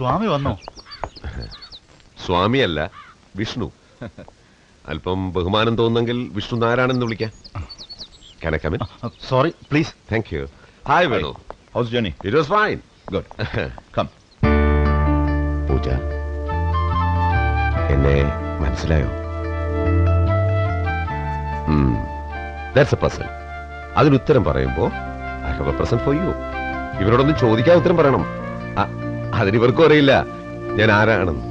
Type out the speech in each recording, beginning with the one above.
സ്വാമി വന്നോ? സ്വാമിയല്ല, വിഷ്ണു. അല്പം ബഹുമാനം തോന്നുന്നെങ്കിൽ വിഷ്ണു നാരായണെന്ന് വിളിക്കാം. Can I come in? Sorry, please. Thank you. Hi, Venu. How's the journey? It was fine. Good. Come. പൂജ, എന്നെ മനസ്സിലായോ? That's a puzzle. അതിന് ഉത്തരം പറയുമ്പോ I have a present for you. ഇവരോടൊന്നും ചോദിക്കാൻ ഉത്തരം പറയണം. അതിന് ഇവർക്കും അറിയില്ല ഞാൻ ആരാണെന്ന്.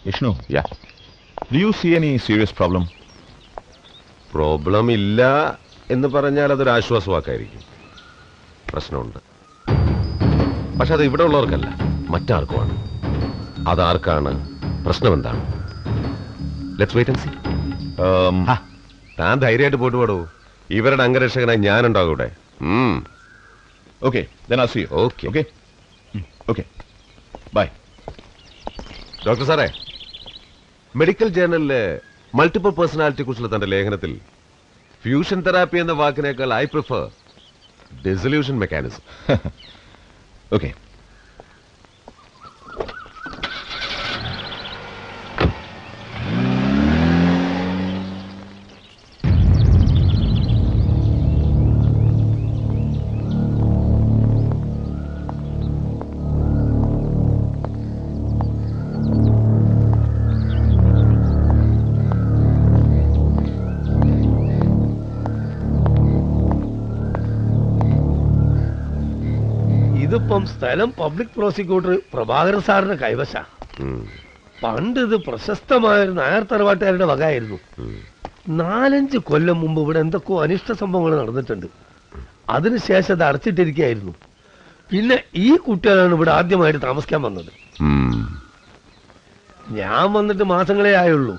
Vishnu. Yeah. Do you see any serious problem? Problem ഇല്ല എന്ന് പറഞ്ഞാൽ അതൊരു ആശ്വാസവാക്കായിരിക്കും. പ്രശ്നമുണ്ട്. പക്ഷെ അത് ഇവിടെ ഉള്ളവർക്കല്ല, മറ്റാർക്കുമാണ്. അതാർക്കാണ്? പ്രശ്നം എന്താണ്? Let's wait and see. താൻ ധൈര്യമായിട്ട് പോയിട്ട് പാടൂ. ഇവരുടെ അംഗരക്ഷകനായി ഞാനുണ്ടാകും ഇവിടെ. Okay, then I'll see you. Okay. Okay? Okay. Bye. Doctor സാറേ, മെഡിക്കൽ ജേർണലിലെ മൾട്ടിപ്പിൾ പേഴ്സണാലിറ്റിയെ കുറിച്ചുള്ള തന്റെ ലേഖനത്തിൽ ഫ്യൂഷൻ തെറാപ്പി എന്ന വാക്കിനേക്കാൾ I prefer dissolution mechanism. Okay. ഇതിപ്പം സ്ഥലം പബ്ലിക് പ്രോസിക്യൂട്ടർ പ്രഭാകരൻ സാറിന്റെ കൈവശ. പണ്ട് ഇത് പ്രശസ്തമായ ഒരു നായർ തറവാട്ടുകാരുടെ വകയായിരുന്നു. 4-5 കൊല്ലം മുമ്പ് ഇവിടെ എന്തൊക്കെയോ അനിഷ്ട സംഭവങ്ങൾ നടന്നിട്ടുണ്ട്. അതിനുശേഷം അത് അടച്ചിട്ടിരിക്കുകയായിരുന്നു. പിന്നെ ഈ കുട്ടികളാണ് ഇവിടെ ആദ്യമായിട്ട് താമസിക്കാൻ വന്നത്. ഞാൻ വന്നിട്ട് മാസങ്ങളേ ആയുള്ളൂ.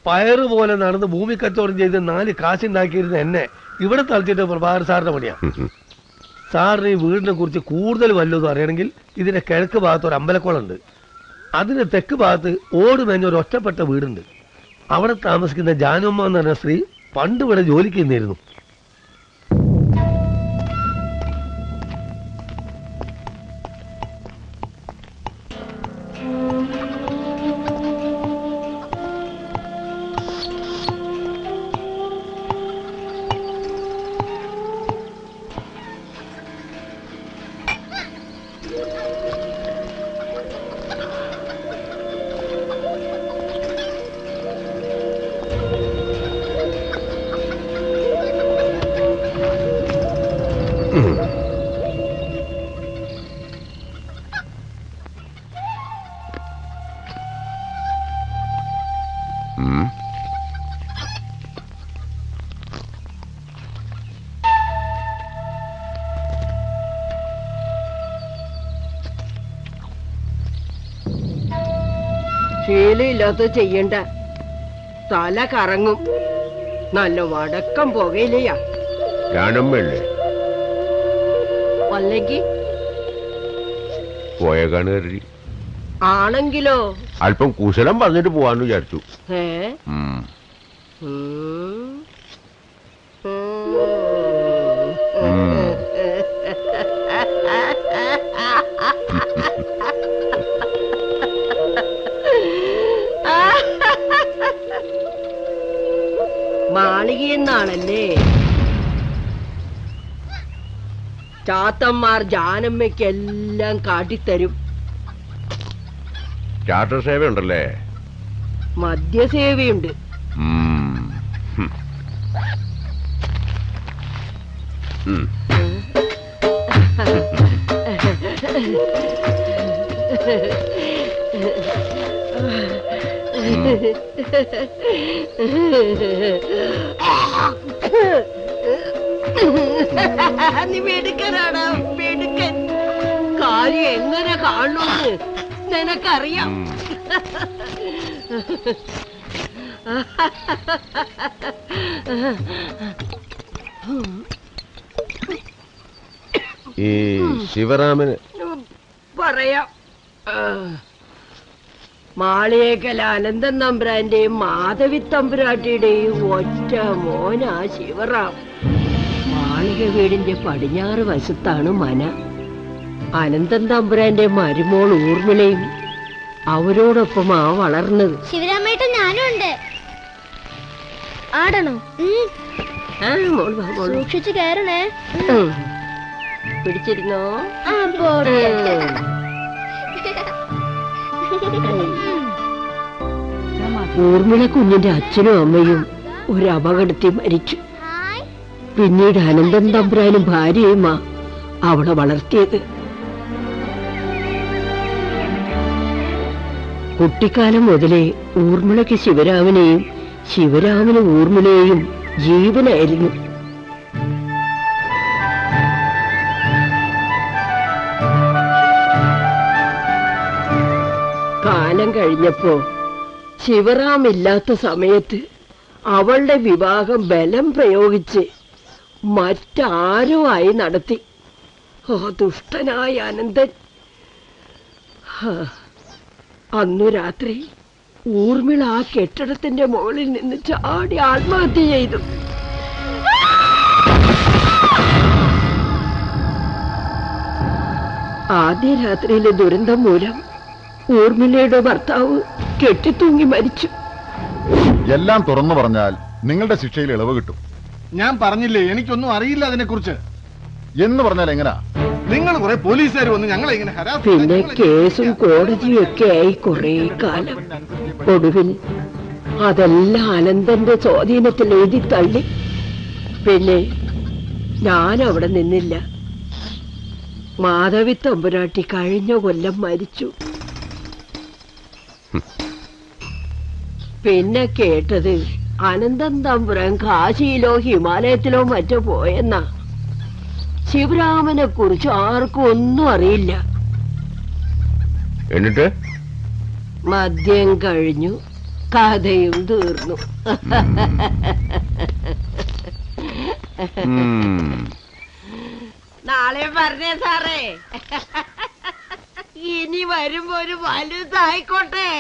പയറ് പോലെ നടന്ന് ഭൂമി കച്ചവടം ചെയ്ത് 4 കാശുണ്ടാക്കിയിരുന്ന എന്നെ ഇവിടെ തളിച്ചിട്ട് പ്രഭാകരൻ സാറിന്റെ പണിയാണ്. സാറിന് ഈ വീടിനെ കുറിച്ച് കൂടുതൽ വല്ലതും അറിയണമെങ്കിൽ ഇതിന്റെ കിഴക്ക് ഭാഗത്ത് ഒരു അമ്പലക്കുളമുണ്ട്. അതിന്റെ തെക്ക് ഭാഗത്ത് ഓട് മേഞ്ഞ ഒരു ഒറ്റപ്പെട്ട വീടുണ്ട്. അവിടെ താമസിക്കുന്ന ജാനുമ്മ എന്ന് പറഞ്ഞ സ്ത്രീ പണ്ട് ഇവിടെ ജോലിക്ക് നിന്നിരുന്നു. ശീലയില്ലാത്ത ചെയ്യണ്ട, തല കറങ്ങും. നല്ല വടക്കം പുകയില്ലയാ. അല്ലെങ്കിൽ പോയ കാണുകരി ആണെങ്കിലോ അല്പം കുശലം പറഞ്ഞിട്ട് പോവാന്ന് വിചാരിച്ചു. മാളികയെന്നാണല്ലേ? ചാത്തന്മാർ ജാനമ്മയ്ക്കെല്ലാം കാട്ടിത്തരും. ചാർട്ടർ സേവ ഉണ്ടല്ലേ? മദ്യസേവയുണ്ട്. നീ മെടുക്കനാണ്, മെടുക്കൻ. കാര്യം എങ്ങനെ കാണുമെന്ന് നിനക്കറിയാം. ഈ ശിവരാമന് പറയാം. മാളിയേക്കൽ അനന്തൻ തമ്പുരാന്റെയും മാധവി തമ്പുരാട്ടിയുടെയും ഒറ്റ മോനാ ശിവറാം. മാളിക വീടിന്റെ പടിഞ്ഞാറ് വശത്താണ് മന. അനന്തൻ തമ്പുരാന്റെ മരുമോൾ ഊർമിളയും അവരോടൊപ്പമാ വളർന്നത്. ശിവരാമേട്ടൻ ഞാനും ഉണ്ട്. ആടണോ? മോൾ വാ, മോൾ വാ. സൂക്ഷിച്ചു കയറണേ. പിടിച്ചിരുന്നോ? ഊർമിള കുഞ്ഞിന്റെ അച്ഛനും അമ്മയും ഒരു അപകടത്തിൽ മരിച്ചു. പിന്നീട് അനന്തൻ തമ്പുരാനും ഭാര്യയുമാ അവളെ വളർത്തിയത്. കുട്ടിക്കാലം മുതലേ ഊർമിളയ്ക്ക് ശിവരാമനെയും ശിവരാമന് ഊർമിളയെയും ജീവനായിരുന്നു. കാലം കഴിഞ്ഞപ്പോ ശിവറാം ഇല്ലാത്ത സമയത്ത് അവളുടെ വിവാഹം ബലം പ്രയോഗിച്ച് മറ്റാരോ ആയി നടത്തി. ആ ദുഷ്ടനായ അനന്തൻ അന്നു രാത്രി ഊർമിള ആ കെട്ടിടത്തിന്റെ മുകളിൽ നിന്ന് ചാടി ആത്മഹത്യ ചെയ്തു. ആദ്യ രാത്രിയിലെ ദുരന്തം മൂലം ഊർമിളയുടെ ഭർത്താവ് കെട്ടിത്തൂങ്ങി മരിച്ചു. എല്ലാം തുറന്നു പറഞ്ഞാൽ നിങ്ങളുടെ ശിക്ഷയിൽ ഇളവ് കിട്ടും. ഞാൻ പറഞ്ഞില്ലേ, എനിക്കൊന്നും അറിയില്ല അതിനെക്കുറിച്ച്. എന്ന് പറഞ്ഞാൽ എങ്ങനാ? നിങ്ങൾ കുറെ പോലീസുകാർ വന്ന് ഞങ്ങളെ ഇങ്ങനെ പിന്നെ കേസും കോടതിയും ഒക്കെ ആയി കുറെ കാലം. ഒടുവിൽ അതെല്ലാം അനന്തന്റെ സ്വാധീനത്തിൽ എഴുതി തള്ളി. പിന്നെ ഞാൻ അവിടെ നിന്നില്ല. മാധവി തമ്പുരാട്ടി കഴിഞ്ഞ കൊല്ലം മരിച്ചു. പിന്നെ കേട്ടത് അനന്തൻ തമ്പുരാൻ കാശിയിലോ ഹിമാലയത്തിലോ മറ്റോ പോയെന്നാ. ശിവരാമനെ കുറിച്ച് ആർക്കും ഒന്നും അറിയില്ല. എന്നിട്ട് മദ്യം കഴിഞ്ഞു, കഥയും തീർന്നു. നാളെ പറഞ്ഞേ സാറേ, ഇനി വരുമ്പോ ഒരു വലുതായിക്കോട്ടെ.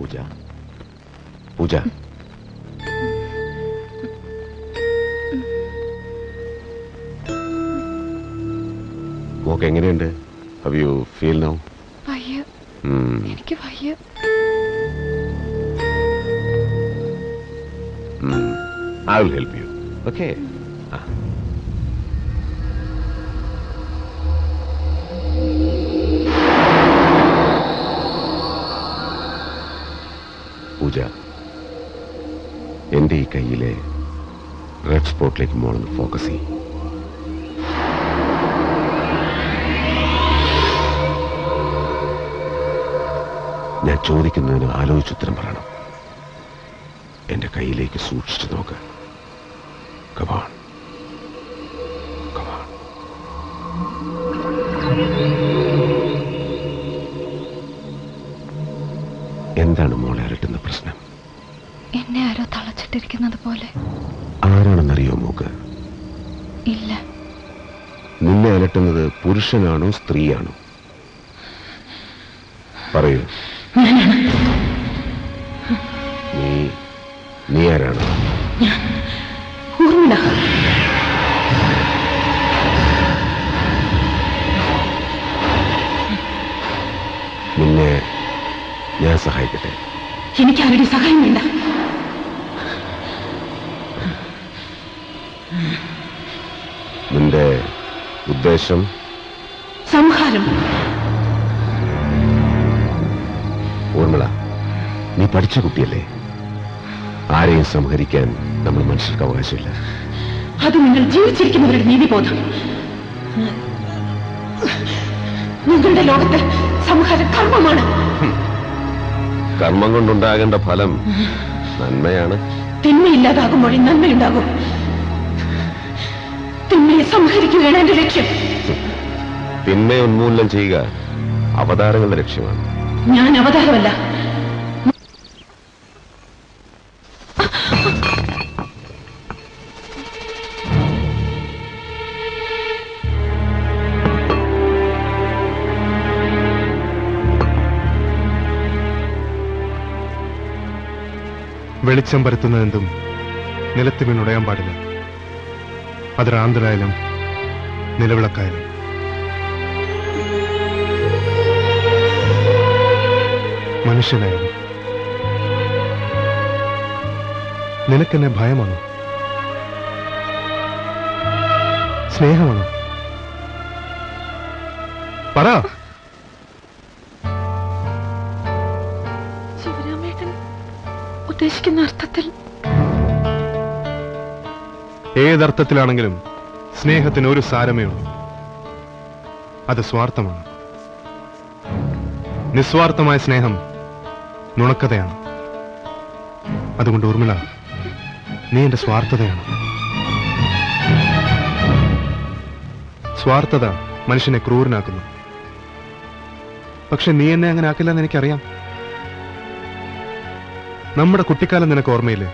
പൂജ പൂജ മോക്ക് എങ്ങനെയുണ്ട്? How you feel now? വയ്യ, എനിക്ക് വയ്യ. I will help you. Okay. പൂജ, എന്റെ ഈ കയ്യിലെ റെഡ് സ്പോട്ടിലേക്ക് മോളൊന്ന് ഫോക്കസ് ചെയ്യും. ഞാൻ ചോദിക്കുന്നതിന് ആലോചിച്ചുത്തരം പറയണം. എന്റെ കയ്യിലേക്ക് സൂക്ഷിച്ചു നോക്ക്. Come on. Come on. എന്താണ് മോളെ അലട്ടുന്ന പ്രശ്നം? എന്നെ ആരോ തളച്ചിട്ടിരിക്കുന്നത് പോലെ. ആരാണെന്നറിയോ മോക്ക്? ഇല്ല. നിന്നെ അലട്ടുന്നത് പുരുഷനാണോ സ്ത്രീയാണോ? പറയൂ. നീ ആരാണ്? ഊർമിള. നിന്നെ ഞാൻ സഹായിക്കട്ടെ? എനിക്ക് ആരുടെ സഹായം വേണ്ട. നിന്റെ ഉദ്ദേശം? സംഹാരം. ഊർമിള, നീ പഠിച്ച കുട്ടിയല്ലേ? ആരെയും സംഹരിക്കാൻ നമ്മൾ മനുഷ്യർക്ക് അവകാശമില്ല. അത് നിങ്ങൾ ജീവിച്ചിരിക്കുന്നവരുടെ നീതിബോധം. നിങ്ങളുടെ ലോകത്ത് സംഹാര കർമ്മമാണ്. കർമ്മം കൊണ്ടുണ്ടാകേണ്ട ഫലം നന്മയാണ്. തിന്മയില്ലാതാകുമ്പോഴേ നന്മയുണ്ടാകും. തിന്മയെ സംഹരിക്കുകയാണ് എന്റെ ലക്ഷ്യം. തിന്മയെ ഉന്മൂലനം ചെയ്യുക അവതാരങ്ങളുടെ ലക്ഷ്യമാണ്. ഞാൻ അവതാരമല്ല. വെളിച്ചം പരത്തുന്നതെന്തും നിലത്ത് വീണുടയാൻ പാടില്ല. അത് റാന്തലായാലും നിലവിളക്കായാലും. മനുഷ്യനായാലും. നിനക്കെന്നെ ഭയമാണോ? സ്നേഹമാണോ? പറ. ശിവരാമേട്ടൻ ഉദ്ദേശിക്കുന്ന അർത്ഥത്തിൽ. ഏതർത്ഥത്തിലാണെങ്കിലും സ്നേഹത്തിന് ഒരു സാരമേ ഉള്ളൂ. അത് സ്വാർത്ഥമാണ്. നിസ്വാർത്ഥമായ സ്നേഹം നുണക്കതയാണ്. അതുകൊണ്ട് ഊർമിള, നീ എന്റെ സ്വാർത്ഥതയാണ്. സ്വാർത്ഥത മനുഷ്യനെ ക്രൂരനാക്കുന്നു. പക്ഷെ നീ എന്നെ അങ്ങനെ ആക്കില്ലെന്ന് എനിക്കറിയാം. നമ്മുടെ കുട്ടിക്കാലം നിനക്ക് ഓർമ്മയില്ലേ?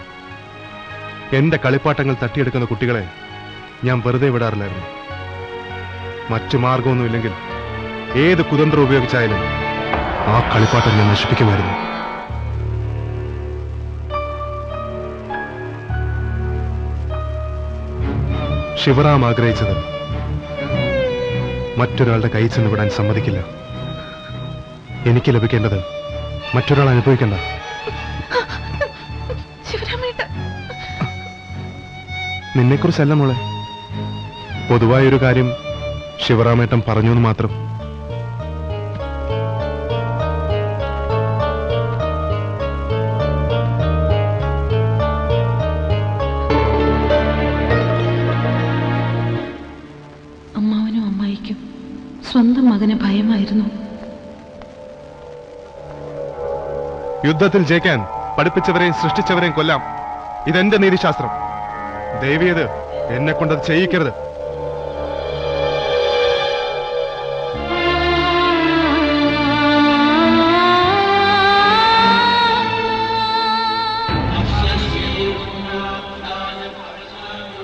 എന്റെ കളിപ്പാട്ടങ്ങൾ തട്ടിയെടുക്കുന്ന കുട്ടികളെ ഞാൻ വെറുതെ വിടാറില്ലായിരുന്നു. മറ്റു മാർഗമൊന്നുമില്ലെങ്കിൽ ഏത് കുതന്ത്രം ഉപയോഗിച്ചായാലും ആ കളിപ്പാട്ടം ഞാൻ നശിപ്പിക്കുമായിരുന്നു. ശിവറാം ആഗ്രഹിച്ചത് മറ്റൊരാളുടെ കൈ ചെന്ന് വിടാൻ സമ്മതിക്കില്ല. എനിക്ക് ലഭിക്കേണ്ടത് മറ്റൊരാൾ അനുഭവിക്കണ്ട. നിന്നെക്കുറിച്ചല്ല മോളെ, പൊതുവായൊരു കാര്യം ശിവറാമേട്ടൻ പറഞ്ഞു എന്ന് മാത്രം. അമ്മാവനും അമ്മായിക്കും സ്വന്തം മകന് ഭയമായിരുന്നു. യുദ്ധത്തിൽ ജയിക്കാൻ പഠിപ്പിച്ചവരെയും സൃഷ്ടിച്ചവരെയും കൊല്ലാം. ഇതെന്റെ നീതിശാസ്ത്രം. ദൈവീയത് എന്നെ കൊണ്ടത് ചെയ്യിക്കരുത്.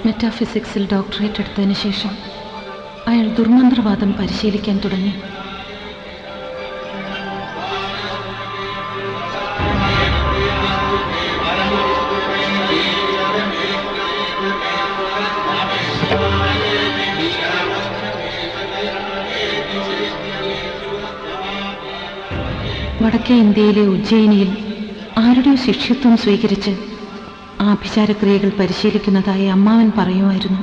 മെറ്റാഫിസിക്സിൽ ഡോക്ടറേറ്റ് എടുത്തതിന് ശേഷം അയാൾ ദുർമന്ത്രവാദം പരിശീലിക്കാൻ തുടങ്ങി. വടക്കേ ഇന്ത്യയിലെ ഉജ്ജയിനിയിൽ ആരുടെയോ ശിഷ്യത്വം സ്വീകരിച്ച് ആഭിചാരക്രിയകൾ പരിശീലിക്കുന്നതായി അമ്മാവൻ പറയുമായിരുന്നു.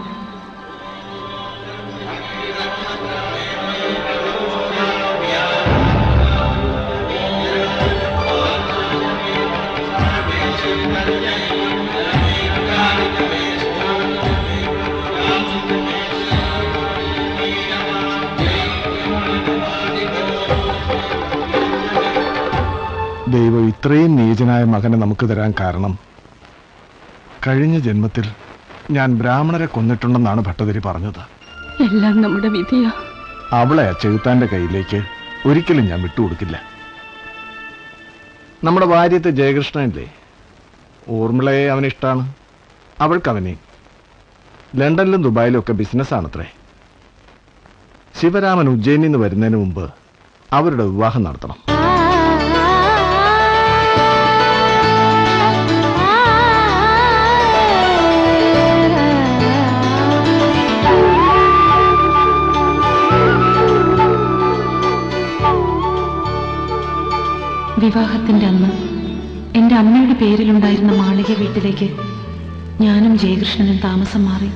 ദൈവം ഇത്രയും നീചനായ മകനെ നമുക്ക് തരാൻ കാരണം കഴിഞ്ഞ ജന്മത്തിൽ ഞാൻ ബ്രാഹ്മണരെ കൊന്നിട്ടുണ്ടെന്നാണ് ഭട്ടതിരി പറഞ്ഞത്. എല്ലാം നമ്മുടെ വിധിയാ. അവളെ ചെകുത്താന്റെ കയ്യിലേക്ക് ഒരിക്കലും ഞാൻ വിട്ടുകൊടുക്കില്ല. നമ്മുടെ ഭാര്യത്തെ ജയകൃഷ്ണനില്ലേ, ഊർമിളയെ അവനിഷ്ടാണ്, അവൾക്കവനെ. ലണ്ടനിലും ദുബായിലും ഒക്കെ ബിസിനസ്സാണത്രേ. ശിവരാമൻ ഉജ്ജയിനിൽ നിന്ന് വരുന്നതിന് മുമ്പ് അവരുടെ വിവാഹം നടത്തണം. വിവാഹത്തിന്റെ അന്ന് എന്റെ അമ്മയുടെ പേരിലുണ്ടായിരുന്ന മാളിക വീട്ടിലേക്ക് ഞാനും ജയകൃഷ്ണനും താമസം മാറി.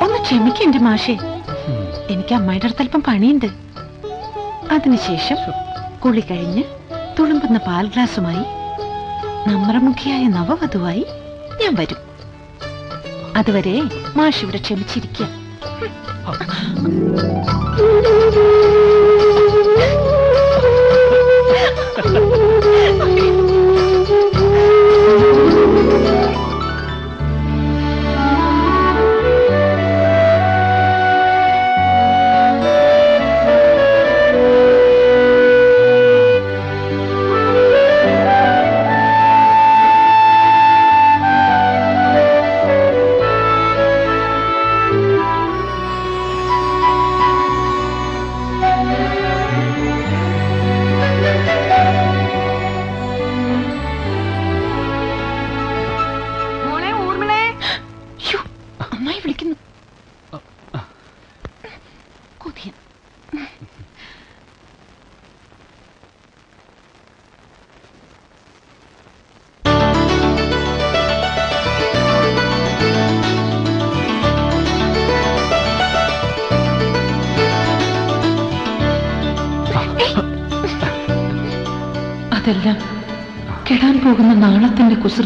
ഒന്ന് ക്ഷമിക്ക എന്റെ മാഷേ, എനിക്ക് അമ്മയുടെ അടുത്ത് അല്പം പണിയുണ്ട്. അതിനുശേഷം കുളി കഴിഞ്ഞ് തുളുമ്പുന്ന പാൽ ഗ്ലാസുമായി നമ്രമുഖിയായ നവവധുവായി ഞാൻ വരും. അതുവരെ മാഷ് ഇവിടെ ക്ഷമിച്ചിരിക്കുക. അമ്മായി വിളിക്കുന്നു. കൊതിയൻ. അതെല്ലാം കെടാൻ പോകുന്ന നാളത്തിന്റെ കുസൃതി